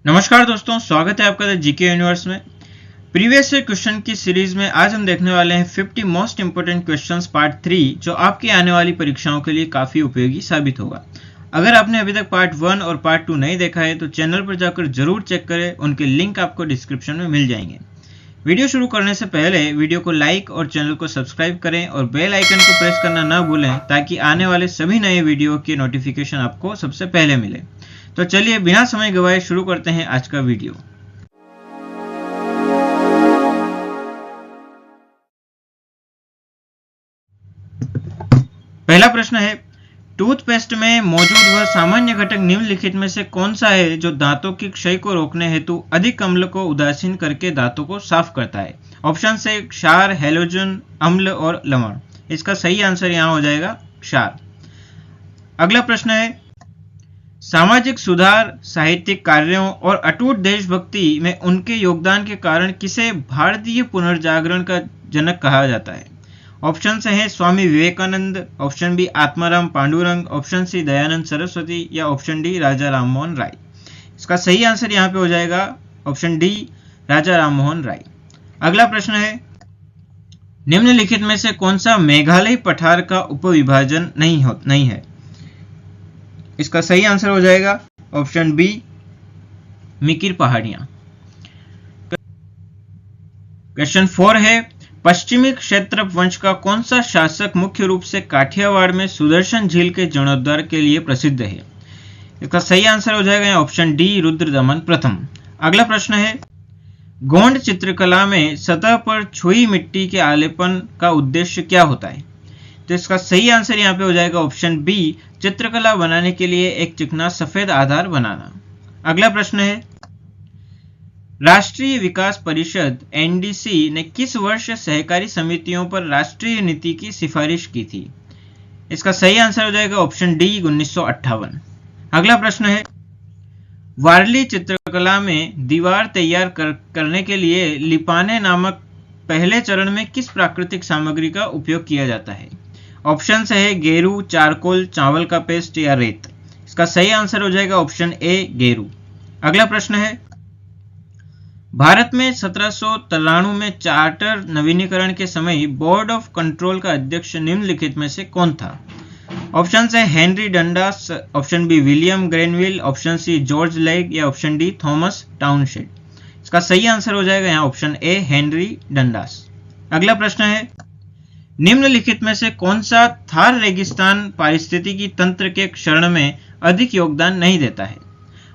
नमस्कार दोस्तों, स्वागत है आपका जीके यूनिवर्स में। प्रीवियस ईयर क्वेश्चन की सीरीज में आज हम देखने वाले हैं 50 मोस्ट इंपोर्टेंट क्वेश्चंस पार्ट 3, जो आपकी आने वाली परीक्षाओं के लिए काफी उपयोगी साबित होगा। अगर आपने अभी तक पार्ट 1 और पार्ट 2 नहीं देखा है तो चैनल पर जाकर जरूर चेक करें, उनके लिंक आपको डिस्क्रिप्शन में मिल जाएंगे। वीडियो शुरू करने से पहले वीडियो को लाइक और चैनल को सब्सक्राइब करें और बेल आइकन को प्रेस करना ना भूलें, ताकि आने वाले सभी नए वीडियो की नोटिफिकेशन आपको सबसे पहले मिले। तो चलिए बिना समय गवाए शुरू करते हैं आज का वीडियो। पहला प्रश्न है, टूथपेस्ट में मौजूद वह सामान्य घटक निम्नलिखित में से कौन सा है जो दांतों की क्षय को रोकने हेतु अधिक अम्ल को उदासीन करके दांतों को साफ करता है? ऑप्शन से क्षार, हैलोजन, अम्ल और लवण। इसका सही आंसर यहां हो जाएगा क्षार। अगला प्रश्न है, सामाजिक सुधार, साहित्यिक कार्यों और अटूट देशभक्ति में उनके योगदान के कारण किसे भारतीय पुनर्जागरण का जनक कहा जाता है? ऑप्शन से है Swami Vivekananda, option B Atmaram Pandurang, option C Dayanand Saraswati या ऑप्शन डी राजा राममोहन राय। इसका सही आंसर यहाँ पे हो जाएगा ऑप्शन डी राजा राममोहन राय। अगला प्रश्न है, निम्नलिखित में से कौन सा मेघालय पठार का उपविभाजन नहीं है? इसका सही आंसर हो जाएगा ऑप्शन बी मिकिर पहाड़ियां। क्वेश्चन 4 है, पश्चिमी क्षेत्रप वंश का कौन सा शासक मुख्य रूप से काठियावाड़ में सुदर्शन झील के जीर्णोद्धार के लिए प्रसिद्ध है? इसका सही आंसर हो जाएगा ऑप्शन डी रुद्रदमन प्रथम। अगला प्रश्न है, गोंड चित्रकला में सतह पर छुई मिट्टी के आलेपन का उद्देश्य क्या होता है? तो इसका सही आंसर यहाँ पे हो जाएगा ऑप्शन बी चित्रकला बनाने के लिए एक चिकना सफेद आधार बनाना। अगला प्रश्न है, राष्ट्रीय विकास परिषद एनडीसी ने किस वर्ष सहकारी समितियों पर राष्ट्रीय नीति की सिफारिश की थी? इसका सही आंसर हो जाएगा ऑप्शन डी 1958। अगला प्रश्न है, वारली चित्रकला में दीवार तैयार करने के लिए लिपाने नामक पहले चरण में किस प्राकृतिक सामग्री का उपयोग किया जाता है? ऑप्शन से है गेरू, चारकोल, चावल का पेस्ट या रेत। इसका सही आंसर हो जाएगा ऑप्शन ए गेरू। अगला प्रश्न है, भारत में 1793 में चार्टर नवीनीकरण के समय बोर्ड ऑफ कंट्रोल का अध्यक्ष निम्नलिखित में से कौन था? ऑप्शन से Henry Dundas, option B William Grenville, option C George Legge या ऑप्शन डी थॉमस टाउनशेंड। इसका सही आंसर हो जाएगा यहाँ ऑप्शन ए हेनरी डंडास। अगला प्रश्न है, निम्नलिखित में से कौन सा थार रेगिस्तान पारिस्थितिकी तंत्र के क्षरण में अधिक योगदान नहीं देता है?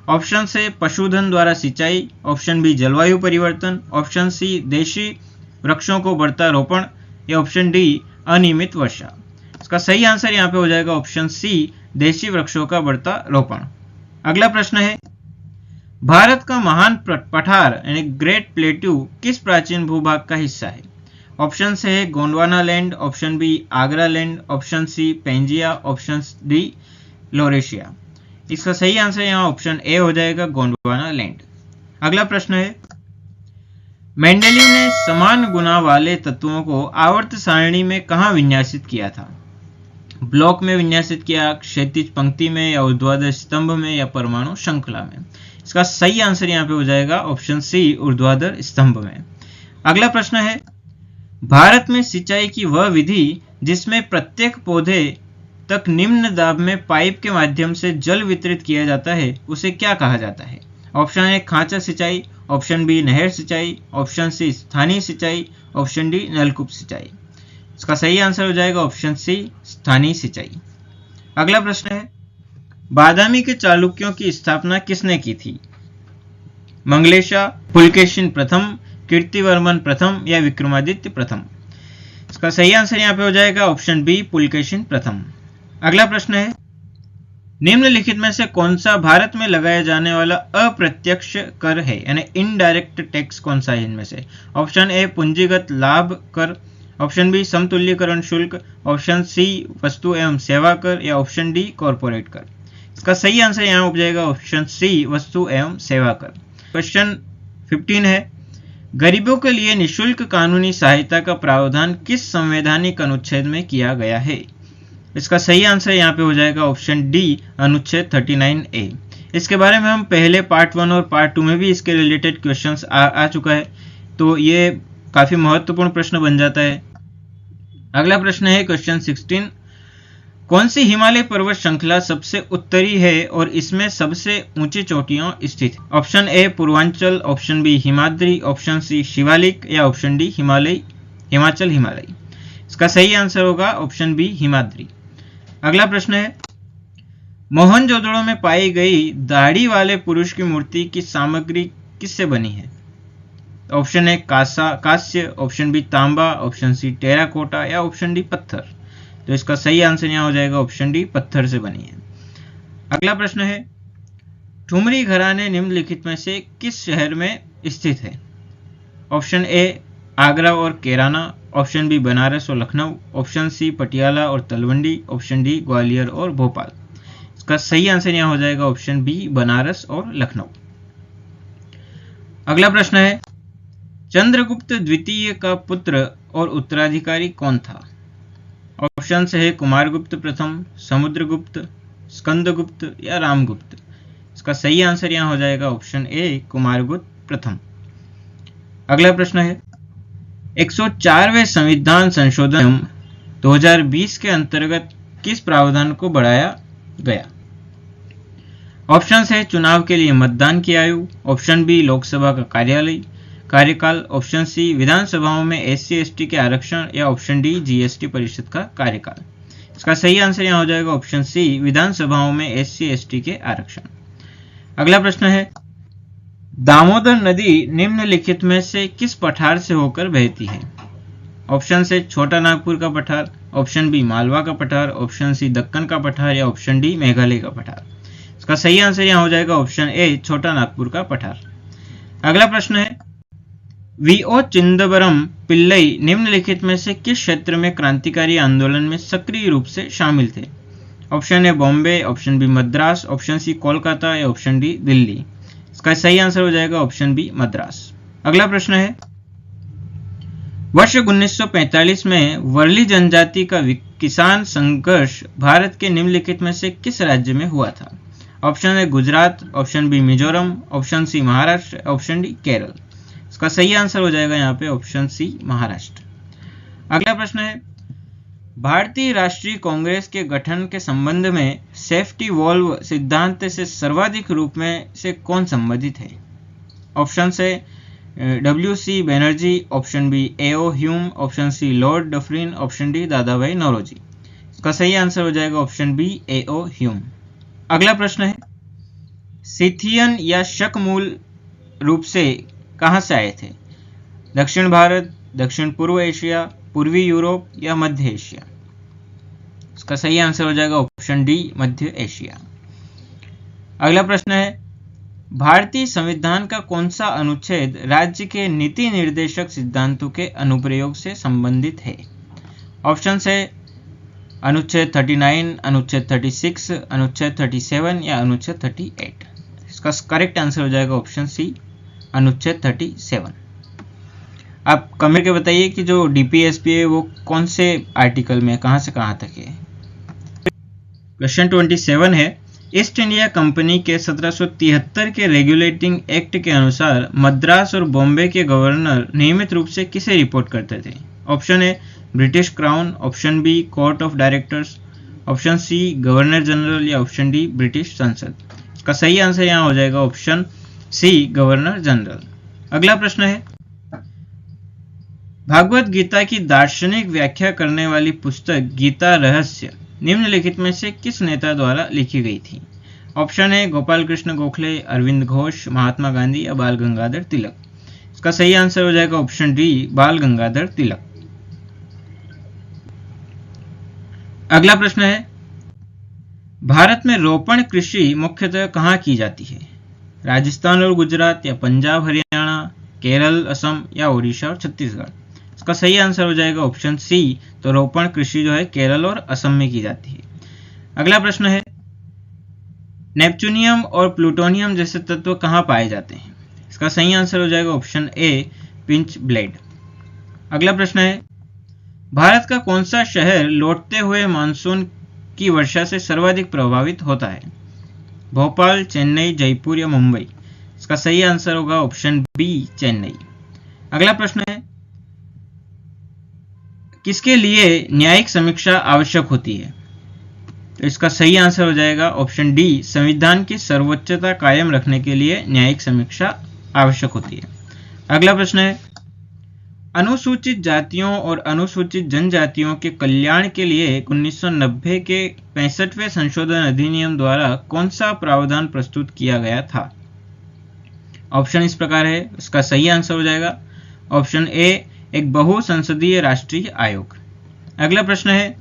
ऑप्शन से पशुधन द्वारा सिंचाई, ऑप्शन बी जलवायु परिवर्तन, ऑप्शन सी देशी वृक्षों को बढ़ता रोपण या ऑप्शन डी अनियमित वर्षा। इसका सही आंसर यहाँ पे हो जाएगा ऑप्शन सी देशी वृक्षों का बढ़ता रोपण। अगला प्रश्न है, भारत का महान पठार यानी ग्रेट प्लेट्यू किस प्राचीन भूभाग का हिस्सा है? ऑप्शन से है Gondwana land, option B Agra land, option C Pangaea, option D Laurasia. इसका सही आंसर यहाँ ऑप्शन ए हो जाएगा गोंडवाना लैंड। अगला प्रश्न है, मेंडेलीव ने समान गुना वाले तत्वों को आवर्त सारणी में कहाँ विन्यासित किया था? ब्लॉक में विन्यासित किया, क्षैतिज पंक्ति में या ऊर्ध्वाधर स्तंभ में या परमाणु श्रृंखला में? इसका सही आंसर यहाँ पे हो जाएगा ऑप्शन सी ऊर्ध्वाधर स्तंभ में। अगला प्रश्न है, भारत में सिंचाई की वह विधि जिसमें प्रत्येक पौधे तक निम्न दाब में पाइप के माध्यम से जल वितरित किया जाता है, उसे क्या कहा जाता है? ऑप्शन ए खांचा सिंचाई, ऑप्शन बी नहर सिंचाई, ऑप्शन सी स्थानीय सिंचाई, ऑप्शन डी नलकूप सिंचाई। इसका सही आंसर हो जाएगा ऑप्शन सी स्थानीय सिंचाई। अगला प्रश्न है, बादामी के चालुक्यों की स्थापना किसने की थी? मंगलेशा, पुलकेशिन प्रथम, कीर्तिवर्मन प्रथम या विक्रमादित्य प्रथम? इसका सही आंसर यहाँ पे हो जाएगा ऑप्शन बी पुलकेशिन प्रथम। अगला प्रश्न है, निम्नलिखित में से कौन सा भारत में लगाया जाने वाला अप्रत्यक्ष कर है यानी इनडायरेक्ट टैक्स कौन सा है इनमें से? ऑप्शन ए पूंजीगत लाभ कर, ऑप्शन बी समतुल्यकरण शुल्क, ऑप्शन सी वस्तु एवं सेवा कर या ऑप्शन डी कॉर्पोरेट कर। इसका सही आंसर यहाँ हो जाएगा ऑप्शन सी वस्तु एवं सेवा कर। क्वेश्चन 15 है, गरीबों के लिए निःशुल्क कानूनी सहायता का प्रावधान किस संवैधानिक अनुच्छेद में किया गया है? इसका सही आंसर यहाँ पे हो जाएगा ऑप्शन डी अनुच्छेद 39A। इसके बारे में हम पहले पार्ट 1 और पार्ट 2 में भी इसके रिलेटेड क्वेश्चंस आ चुका है, तो ये काफी महत्वपूर्ण प्रश्न बन जाता है। अगला प्रश्न है क्वेश्चन 16, कौन सी हिमालय पर्वत श्रृंखला सबसे उत्तरी है और इसमें सबसे ऊंची चोटियां स्थित है? Option A Purvanchal, option B Himadri, option C Shivalik या ऑप्शन डी हिमाचल हिमालय। इसका सही आंसर होगा ऑप्शन बी हिमाद्री। अगला प्रश्न है, मोहनजोदड़ो में पाई गई दाढ़ी वाले पुरुष की मूर्ति की सामग्री किससे बनी है? ऑप्शन ए कांस्य, ऑप्शन बी तांबा, ऑप्शन सी टेराकोटा या ऑप्शन डी पत्थर। तो इसका सही आंसर यहां हो जाएगा ऑप्शन डी पत्थर से बनी है। अगला प्रश्न है, ठुमरी घराने निम्नलिखित में से किस शहर में स्थित है? ऑप्शन ए आगरा और कैराना, ऑप्शन बी बनारस और लखनऊ, ऑप्शन सी पटियाला और तलवंडी, ऑप्शन डी ग्वालियर और भोपाल। इसका सही आंसर यहां हो जाएगा ऑप्शन बी बनारस और लखनऊ। अगला प्रश्न है, चंद्रगुप्त द्वितीय का पुत्र और उत्तराधिकारी कौन था? ऑप्शन है कुमारगुप्त प्रथम, समुद्रगुप्त, स्कंदगुप्त या रामगुप्त। इसका सही आंसर यहां हो जाएगा ऑप्शन ए कुमारगुप्त प्रथम। अगला प्रश्न है, 104वें संविधान संशोधन 2020 के अंतर्गत किस प्रावधान को बढ़ाया गया? ऑप्शन है चुनाव के लिए मतदान की आयु, ऑप्शन बी लोकसभा का कार्यकाल, ऑप्शन सी विधानसभाओं में SC/ST के आरक्षण या ऑप्शन डी GST परिषद का कार्यकाल। इसका सही आंसर यहां हो जाएगा ऑप्शन सी विधानसभाओं में SC/ST के आरक्षण। अगला प्रश्न है, दामोदर नदी निम्नलिखित में से किस पठार से होकर बहती है? ऑप्शन से छोटा नागपुर का पठार, ऑप्शन बी मालवा का पठार, ऑप्शन सी दक्कन का पठार या ऑप्शन डी मेघालय का पठार। इसका सही आंसर यहां हो जाएगा ऑप्शन ए छोटा नागपुर का पठार। अगला प्रश्न है, VO चिदंबरम पिल्लई निम्नलिखित में से किस क्षेत्र में क्रांतिकारी आंदोलन में सक्रिय रूप से शामिल थे? Option A Bombay, option B Madras, option C Kolkata या ऑप्शन डी दिल्ली। इसका सही आंसर हो जाएगा ऑप्शन बी मद्रास। अगला प्रश्न है, वर्ष 1945 में वर्ली जनजाति का किसान संघर्ष भारत के निम्नलिखित में से किस राज्य में हुआ था? Option A Gujarat, option B Mizoram, option C Maharashtra, option D Kerala. इसका सही आंसर हो जाएगा यहाँ पे ऑप्शन सी महाराष्ट्र। अगला प्रश्न है, भारतीय राष्ट्रीय कांग्रेस के गठन के संबंध में सेफ्टी वॉल्व सिद्धांत से सर्वाधिक रूप में से कौन संबंधित है? ऑप्शन से WC Banerjee, option B AO Hume, option C Lord Dufferin, option D Dadabhai Naoroji. इसका सही आंसर हो जाएगा ऑप्शन बी AO ह्यूम। अगला प्रश्न है, सिथियन या शक मूल रूप से कहां से आए थे? दक्षिण भारत, दक्षिण पूर्व एशिया, पूर्वी यूरोप या मध्य एशिया। इसका सही आंसर हो जाएगा ऑप्शन डी मध्य एशिया। अगला प्रश्न है, भारतीय संविधान का कौन सा अनुच्छेद राज्य के नीति निर्देशक सिद्धांतों के अनुप्रयोग से संबंधित है? ऑप्शन है अनुच्छेद 39, अनुच्छेद 36, अनुच्छेद 37 या अनुच्छेद 38। इसका करेक्ट आंसर हो जाएगा ऑप्शन सी अनुच्छेद 37। आप कमेंट के बताइए कि जो DPSP है वो कौन से आर्टिकल में कहां से कहां तक है। क्वेश्चन 27 है, ईस्ट इंडिया कंपनी के 1773 के रेगुलेटिंग एक्ट के अनुसार मद्रास और बॉम्बे के गवर्नर नियमित रूप से किसे रिपोर्ट करते थे? Option A British crown, option B court of directors, option C governor general या ऑप्शन डी ब्रिटिश संसद। इसका सही आंसर यहां हो जाएगा ऑप्शन सी गवर्नर जनरल। अगला प्रश्न है, भागवत गीता की दार्शनिक व्याख्या करने वाली पुस्तक गीता रहस्य निम्नलिखित में से किस नेता द्वारा लिखी गई थी? ऑप्शन है गोपाल कृष्ण गोखले, अरविंद घोष, महात्मा गांधी या बाल गंगाधर तिलक। इसका सही आंसर हो जाएगा ऑप्शन डी बाल गंगाधर तिलक। अगला प्रश्न है, भारत में रोपण कृषि मुख्यतः कहां की जाती है? राजस्थान और गुजरात या पंजाब हरियाणा, केरल असम या ओडिशा और छत्तीसगढ़। इसका सही आंसर हो जाएगा ऑप्शन सी, तो रोपण कृषि जो है केरल और असम में की जाती है। अगला प्रश्न है, नेपच्यूनियम और प्लूटोनियम जैसे तत्व कहां पाए जाते हैं? इसका सही आंसर हो जाएगा ऑप्शन ए पिंच ब्लेड। अगला प्रश्न है, भारत का कौन सा शहर लौटते हुए मानसून की वर्षा से सर्वाधिक प्रभावित होता है? भोपाल, चेन्नई, जयपुर या मुंबई? इसका सही आंसर होगा ऑप्शन बी, चेन्नई। अगला प्रश्न है, किसके लिए न्यायिक समीक्षा आवश्यक होती है? तो इसका सही आंसर हो जाएगा ऑप्शन डी, संविधान की सर्वोच्चता कायम रखने के लिए न्यायिक समीक्षा आवश्यक होती है। अगला प्रश्न है, अनुसूचित जातियों और अनुसूचित जनजातियों के कल्याण के लिए 1990 के 65वें संशोधन अधिनियम द्वारा कौन सा प्रावधान प्रस्तुत किया गया था? ऑप्शन इस प्रकार है, इसका सही आंसर हो जाएगा ऑप्शन ए, एक बहुसंसदीय राष्ट्रीय आयोग। अगला प्रश्न है,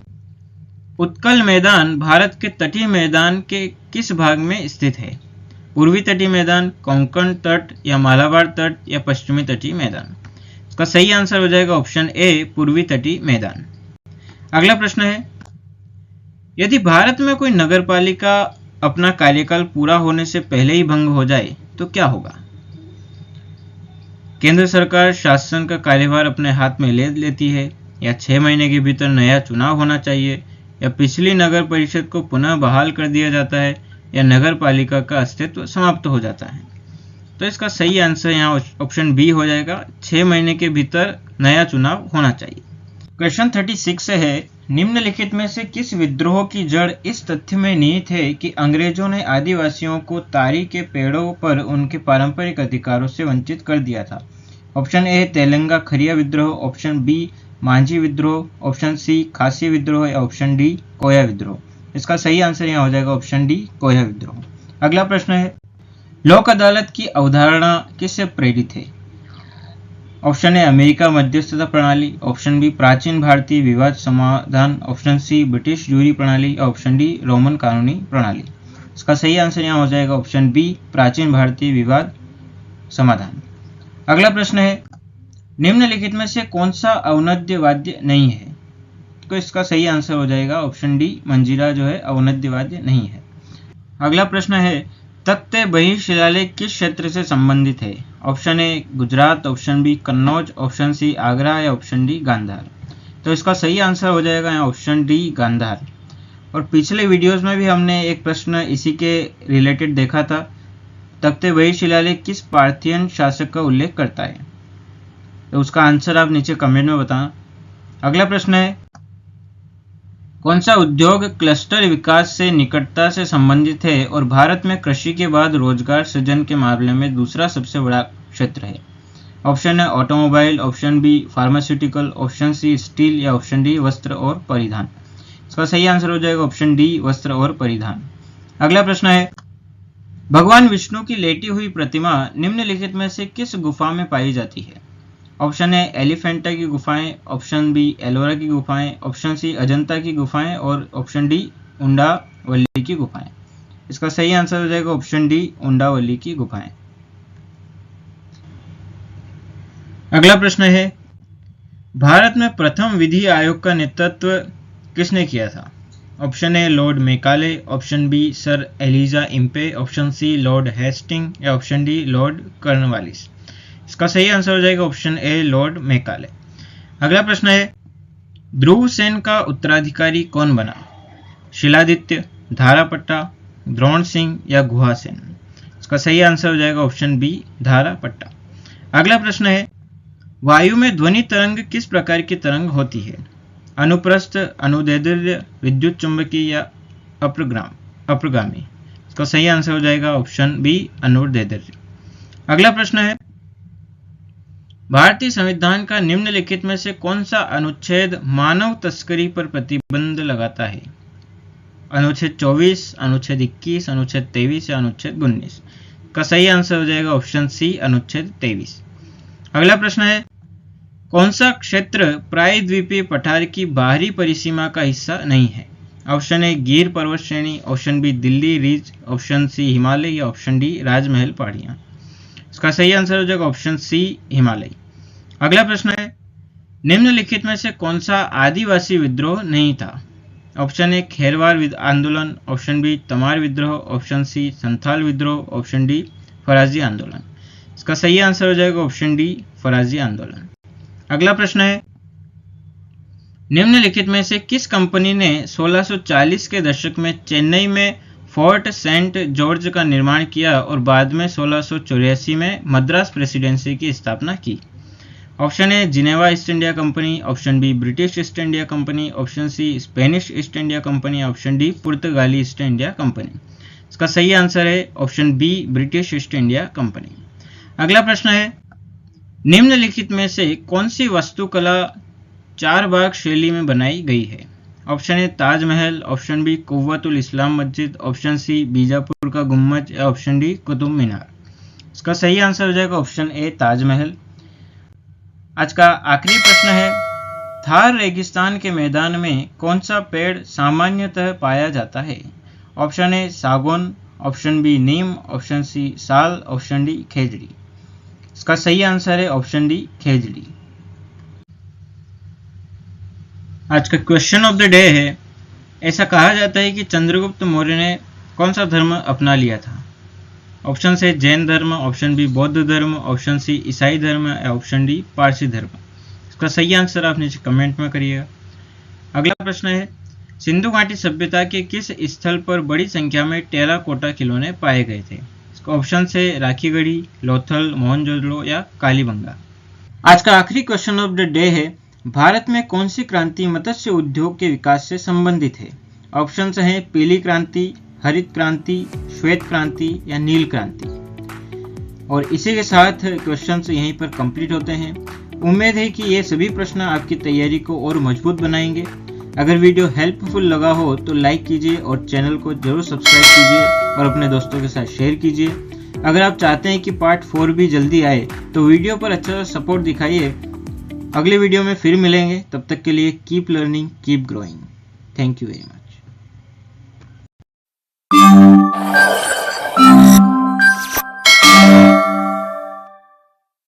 उत्कल मैदान भारत के तटीय मैदान के किस भाग में स्थित है? पूर्वी तटीय मैदान, कोंकण तट या मालाबार तट या पश्चिमी तटीय मैदान? इसका सही आंसर हो जाएगा ऑप्शन ए, पूर्वी तटीय मैदान। अगला प्रश्न है, यदि भारत में कोई नगरपालिका अपना कार्यकाल पूरा होने से पहले ही भंग हो जाए तो क्या होगा? केंद्र सरकार शासन का कार्यभार अपने हाथ में ले लेती है, या 6 महीने के भीतर नया चुनाव होना चाहिए, या पिछली नगर परिषद को पुनः बहाल कर दिया जाता है, या नगर पालिका का अस्तित्व समाप्त हो जाता है? तो इसका सही आंसर यहाँ ऑप्शन बी हो जाएगा, 6 महीने के भीतर नया चुनाव होना चाहिए। क्वेश्चन 36 से है, निम्नलिखित में से किस विद्रोह की जड़ इस तथ्य में निहित है कि अंग्रेजों ने आदिवासियों को तारी के पेड़ों पर उनके पारंपरिक अधिकारों से वंचित कर दिया था? ऑप्शन ए, तेलंगा खरिया विद्रोह, ऑप्शन बी, मांझी विद्रोह, ऑप्शन सी, खासी विद्रोह या ऑप्शन डी, कोया विद्रोह? इसका सही आंसर यहाँ हो जाएगा ऑप्शन डी, कोया विद्रोह। अगला प्रश्न है, लोक अदालत की अवधारणा किससे प्रेरित है? ऑप्शन ए, अमेरिका मध्यस्थता प्रणाली, ऑप्शन बी, प्राचीन भारतीय विवाद समाधान, ऑप्शन सी, ब्रिटिश जूरी प्रणाली, ऑप्शन डी, रोमन कानूनी प्रणाली? इसका सही आंसर यहाँ हो जाएगा ऑप्शन बी, प्राचीन भारतीय विवाद समाधान। अगला प्रश्न है, निम्नलिखित में से कौन सा अवनद्य वाद्य नहीं है? तो इसका सही आंसर हो जाएगा ऑप्शन डी, मंजीरा जो है अवनद्य वाद्य नहीं है। अगला प्रश्न है, तख्त बहिर शिलालेख किस क्षेत्र से संबंधित है? Option A, Gujarat, option B, Kannauj, option C, Agra या ऑप्शन डी, गांधार? तो इसका सही आंसर हो जाएगा यहाँ ऑप्शन डी, गांधार। और पिछले वीडियोस में भी हमने एक प्रश्न इसी के रिलेटेड देखा था, तख्त बहिर शिलालेख किस पार्थियन शासक का उल्लेख करता है? तो उसका आंसर आप नीचे कमेंट में बताना। अगला प्रश्न है, कौन सा उद्योग क्लस्टर विकास से निकटता से संबंधित है और भारत में कृषि के बाद रोजगार सृजन के मामले में दूसरा सबसे बड़ा क्षेत्र है? ऑप्शन है automobile, option B, pharmaceutical, option C, steel या ऑप्शन डी, वस्त्र और परिधान? इसका सही आंसर हो जाएगा ऑप्शन डी, वस्त्र और परिधान। अगला प्रश्न है, भगवान विष्णु की लेटी हुई प्रतिमा निम्नलिखित में से किस गुफा में पाई जाती है? ऑप्शन ए, एलिफेंटा की गुफाएं, ऑप्शन बी, एलोरा की गुफाएं, ऑप्शन सी, अजंता की गुफाएं और ऑप्शन डी, उंडावली की गुफाएं? इसका सही आंसर हो जाएगा ऑप्शन डी, उंडावली की गुफाएं। अगला प्रश्न है, भारत में प्रथम विधि आयोग का नेतृत्व किसने किया था? Option A, Lord Macaulay, option B, sir Elijah Impey, option C, Lord Hasting या ऑप्शन डी, लॉर्ड कर्नवालिस? इसका सही आंसर हो जाएगा ऑप्शन ए, लॉर्ड मेकाले। अगला प्रश्न है, ध्रुव सेन का उत्तराधिकारी कौन बना? शिलादित्य, धारापट्टा, द्रोण सिंह या गुहा सेन? इसका सही आंसर हो जाएगा ऑप्शन बी, धारापट्टा। अगला प्रश्न है, वायु में ध्वनि तरंग किस प्रकार की तरंग होती है? अनुप्रस्थ, अनुदैर्ध्य, विद्युत चुंबकीय या अप्रगामी? इसका सही आंसर हो जाएगा ऑप्शन बी, अनुदैर्ध्य। अगला प्रश्न है, भारतीय संविधान का निम्नलिखित में से कौन सा अनुच्छेद मानव तस्करी पर प्रतिबंध लगाता है? अनुच्छेद 24, अनुच्छेद 21, अनुच्छेद 23 या अनुच्छेद 19? का सही आंसर हो जाएगा ऑप्शन सी, अनुच्छेद 23। अगला प्रश्न है, कौन सा क्षेत्र प्रायद्वीपीय पठार की बाहरी परिसीमा का हिस्सा नहीं है? ऑप्शन ए, गिर पर्वत श्रेणी, option B, Delhi ridge, option C, Himalaya या ऑप्शन डी, राजमहल पहाड़ियां? इसका सही आंसर हो जाएगा ऑप्शन सी, हिमालय। अगला प्रश्न है, निम्नलिखित में से कौन सा आदिवासी विद्रोह नहीं था? ऑप्शन ए, खेरवार आंदोलन, ऑप्शन बी, तमार विद्रोह, ऑप्शन सी, संथाल विद्रोह, ऑप्शन डी, फराजी आंदोलन? इसका सही आंसर हो जाएगा ऑप्शन डी, फराजी आंदोलन। अगला प्रश्न है, निम्नलिखित में से किस कंपनी ने 1640 के दशक में चेन्नई में फोर्ट सेंट जॉर्ज का निर्माण किया और बाद में 1684 में मद्रास प्रेसिडेंसी की स्थापना की? Option A Geneva East India company, option B British East India company, option C Spanish East India company, option D पुर्तगाली ईस्ट इंडिया कंपनी। इसका सही आंसर है option B British East India company. अगला प्रश्न है, निम्नलिखित में से कौन सी वास्तुकला चार बाग शैली में बनाई गई है? Option A Taj Mahal, option B Quwwatul Islam Masjid, option सी बीजापुर का गुम्बद या ऑप्शन डी कुतुब मीनार। इसका सही आंसर हो जाएगा ऑप्शन ए ताजमहल। आज का आखिरी प्रश्न है, थार रेगिस्तान के मैदान में कौन सा पेड़ सामान्यतः पाया जाता है? ऑप्शन ए सागौन, ऑप्शन बी नीम, ऑप्शन सी साल, ऑप्शन डी खेजड़ी। इसका सही आंसर है ऑप्शन डी खेजड़ी। आज का क्वेश्चन ऑफ द डे है, ऐसा कहा जाता है कि चंद्रगुप्त मौर्य ने कौन सा धर्म अपना लिया था? ऑप्शन से जैन धर्म, ऑप्शन बी बौद्ध धर्म, ऑप्शन सी ईसाई धर्म या ऑप्शन डी पारसी धर्म। इसका सही आंसर आप नीचे कमेंट में करिएगा। अगला प्रश्न है, सिंधु घाटी सभ्यता के किस स्थल पर बड़ी संख्या में टेराकोटा खिलौने पाए गए थे? इसका ऑप्शन से राखीगढ़ी, लोथल, मोहनजोदड़ो या कालीबंगा। आज का आखिरी क्वेश्चन ऑफ द डे है, भारत में कौन सी क्रांति मत्स्य उद्योग के विकास से संबंधित है? ऑप्शन हैं पीली क्रांति, हरित क्रांति, श्वेत क्रांति या नील क्रांति। और इसी के साथ क्वेश्चंस यहीं पर कंप्लीट होते हैं। उम्मीद है कि ये सभी प्रश्न आपकी तैयारी को और मजबूत बनाएंगे। अगर वीडियो हेल्पफुल लगा हो तो लाइक कीजिए और चैनल को जरूर सब्सक्राइब कीजिए और अपने दोस्तों के साथ शेयर कीजिए। अगर आप चाहते हैं कि पार्ट 4 भी जल्दी आए तो वीडियो पर अच्छा सपोर्ट दिखाइए। अगले वीडियो में फिर मिलेंगे, तब तक के लिए keep learning, keep growing. Thank you very much.